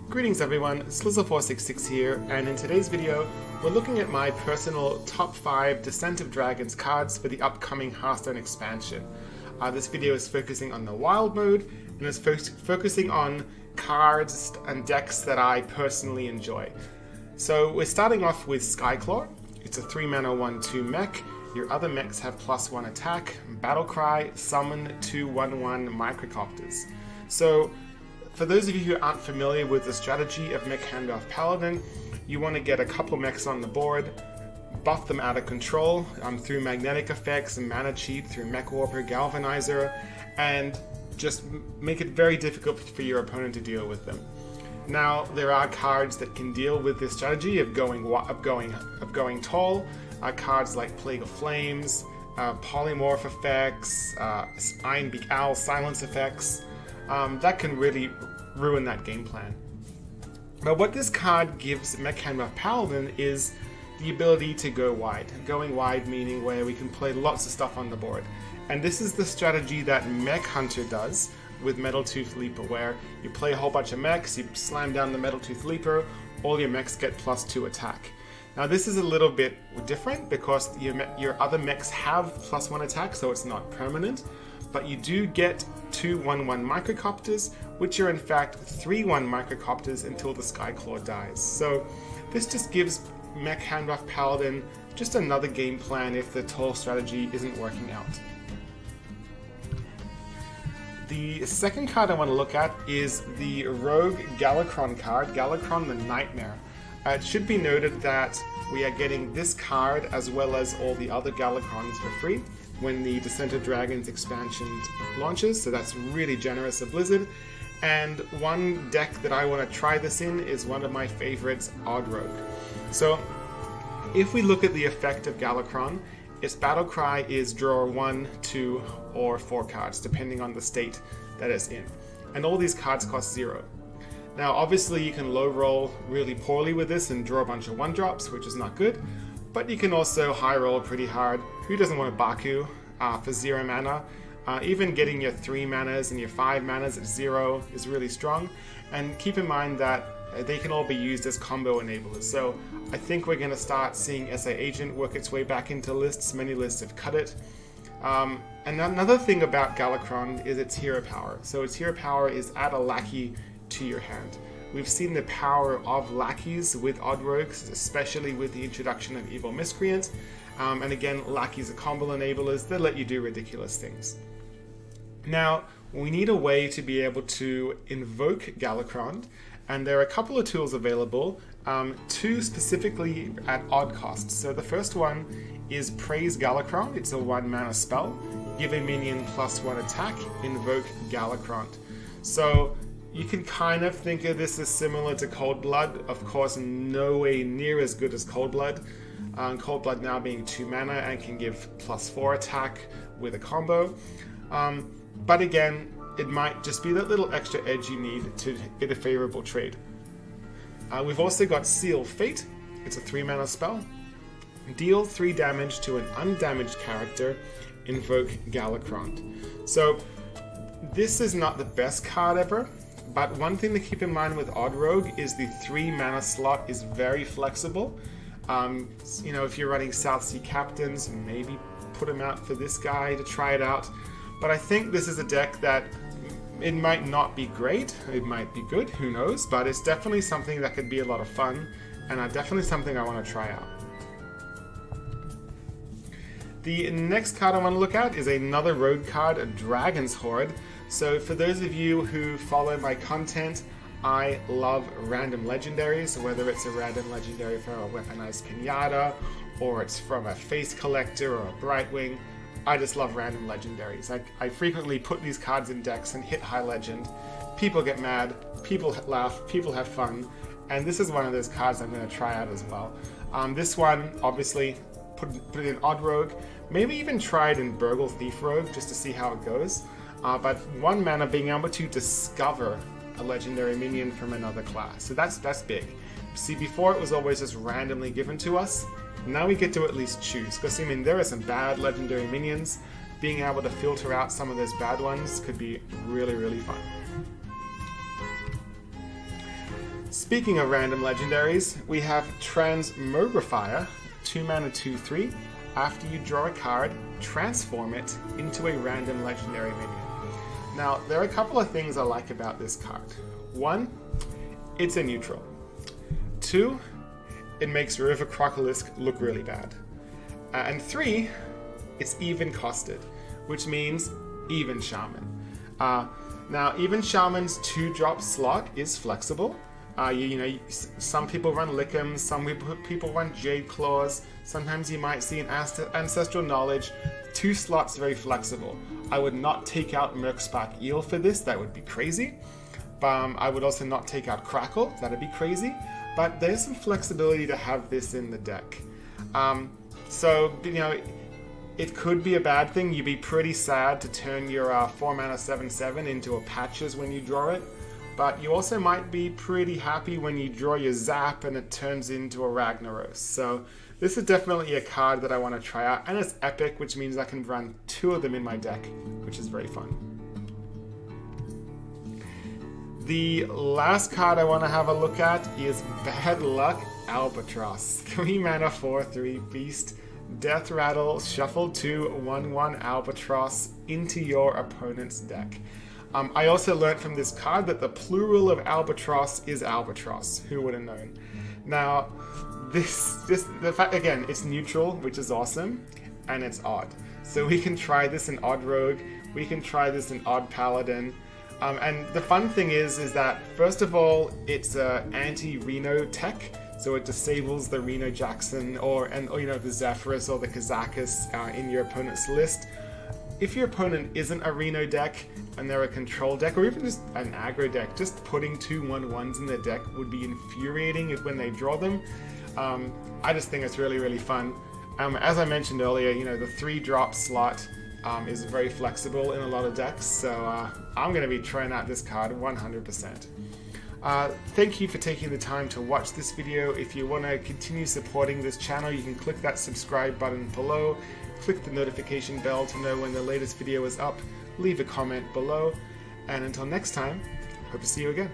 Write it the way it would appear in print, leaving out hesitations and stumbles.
Greetings everyone, Slizzle466 here, and in today's video we're looking at my personal top 5 Descent of Dragons cards for the upcoming Hearthstone expansion. This video is focusing on the wild mode and is focusing on cards and decks that I personally enjoy. So we're starting off with Skyclaw. It's a 3 mana 1/2 mech. Your other mechs have +1 attack, Battlecry, summon 2 1/1 Microcopters. So for those of you who aren't familiar with the strategy of Mech Handoff Paladin, you want to get a couple mechs on the board, buff them out of control through magnetic effects and mana cheat through Mech Warper, Galvanizer, and just make it very difficult for your opponent to deal with them. Now, there are cards that can deal with this strategy of going tall. Cards like Plague of Flames, Polymorph effects, Ironbeak Owl silence effects. That can really ruin that game plan. But what this card gives Mech Handoff Paladin is the ability to go wide. Going wide meaning where we can play lots of stuff on the board. And this is the strategy that Mech Hunter does with Metaltooth Leaper, where you play a whole bunch of mechs, you slam down the Metaltooth Leaper, all your mechs get +2 attack. Now this is a little bit different because your other mechs have +1 attack, so it's not permanent, but you do get 2 1/1 Microcopters, which are in fact 3/1 Microcopters until the Skyclaw dies. So this just gives Mech Handoff Paladin just another game plan if the tall strategy isn't working out. The second card I want to look at is the Rogue Galakron card, Galakron the Nightmare. It should be noted that we are getting this card as well as all the other Galakrons for free when the Descent of Dragons expansion launches, so that's really generous of Blizzard. And one deck that I want to try this in is one of my favorites, Odd Rogue. So if we look at the effect of Galakron, its Battlecry is draw 1, 2, or 4 cards, depending on the state that it's in. And all these cards cost 0. Now obviously you can low roll really poorly with this and draw a bunch of 1-drops, which is not good, but you can also high roll pretty hard. Who doesn't want a Baku for 0 mana? Even getting your 3 manas and your 5 manas at 0 is really strong, and keep in mind that they can all be used as combo enablers. So I think we're going to start seeing SA Agent work its way back into lists. Many lists have cut it. And another thing about Galakron is its hero power. So its hero power is add a lackey to your hand. We've seen the power of lackeys with Odd Rogues, especially with the introduction of Evil Miscreant. And again, lackeys are combo enablers that let you do ridiculous things. Now, we need a way to be able to invoke Galakron, and there are a couple of tools available, 2 specifically at odd costs. So the first one is Praise Galakron. It's a 1 mana spell. Give a minion +1 attack, invoke Galakron. So you can kind of think of this as similar to Cold Blood. Of course, no way near as good as Cold Blood. Cold Blood now being 2 mana and can give +4 attack with a combo. But again, it might just be that little extra edge you need to get a favorable trade. We've also got Seal Fate. It's a 3 mana spell. Deal 3 damage to an undamaged character, invoke Galakron. So this is not the best card ever, but one thing to keep in mind with Odd Rogue is the 3 mana slot is very flexible. You know, if you're running South Sea Captains, maybe put them out for this guy to try it out. But I think this is a deck that it might not be great, it might be good, who knows, but it's definitely something that could be a lot of fun, and definitely something I want to try out. The next card I want to look at is another rogue card, a Dragon's Hoard. So for those of you who follow my content, I love random legendaries, whether it's a random legendary from a weaponized pinata, or it's from a face collector or a Brightwing. I just love random legendaries. I frequently put these cards in decks and hit high legend. People get mad, people laugh, people have fun, and this is one of those cards I'm going to try out as well. This one, obviously, put it in Odd Rogue, maybe even try it in Burgle Thief Rogue just to see how it goes. But 1 mana being able to discover a legendary minion from another class, so that's big. See, before it was always just randomly given to us. Now we get to at least choose, because I mean there are some bad legendary minions. Being able to filter out some of those bad ones could be really, really fun. Speaking of random legendaries, we have Transmogrifier, 2 mana 2/3. After you draw a card, transform it into a random legendary minion. Now, there are a couple of things I like about this card. 1, it's a neutral. 2, it makes River Crocolisk look really bad. And 3, it's even costed, which means even Shaman. Now, even Shaman's 2-drop slot is flexible. Some people run Lickums, some people run Jade Claws, sometimes you might see an Ancestral Knowledge. 2 slots very flexible. I would not take out Merkspark Eel for this, that would be crazy. I would also not take out Crackle, that'd be crazy. But there's some flexibility to have this in the deck. It could be a bad thing. You'd be pretty sad to turn your 4 mana 7/7 into a Patches when you draw it. But you also might be pretty happy when you draw your Zap and it turns into a Ragnaros. So this is definitely a card that I want to try out. And it's epic, which means I can run 2 of them in my deck, which is very fun. The last card I want to have a look at is Bad Luck Albatross. 3 mana 4/3 Beast. Death Rattle, shuffle 2 1/1 Albatross into your opponent's deck. I also learned from this card that the plural of Albatross is Albatross. Who would have known? Now, the fact, again, it's neutral, which is awesome, and it's odd. So we can try this in Odd Rogue, we can try this in Odd Paladin, and the fun thing is that, first of all, it's an anti-Reno tech, so it disables the Reno Jackson or the Zephyrus or the Kazakus in your opponent's list. If your opponent isn't a Reno deck and they're a control deck or even just an aggro deck, just putting 2 1/1s in their deck would be infuriating when they draw them. I just think it's really, really fun. As I mentioned earlier, the 3-drop slot is very flexible in a lot of decks, so I'm going to be trying out this card 100%. Thank you for taking the time to watch this video. If you want to continue supporting this channel, you can click that subscribe button below, click the notification bell to know when the latest video is up, leave a comment below, and until next time, hope to see you again.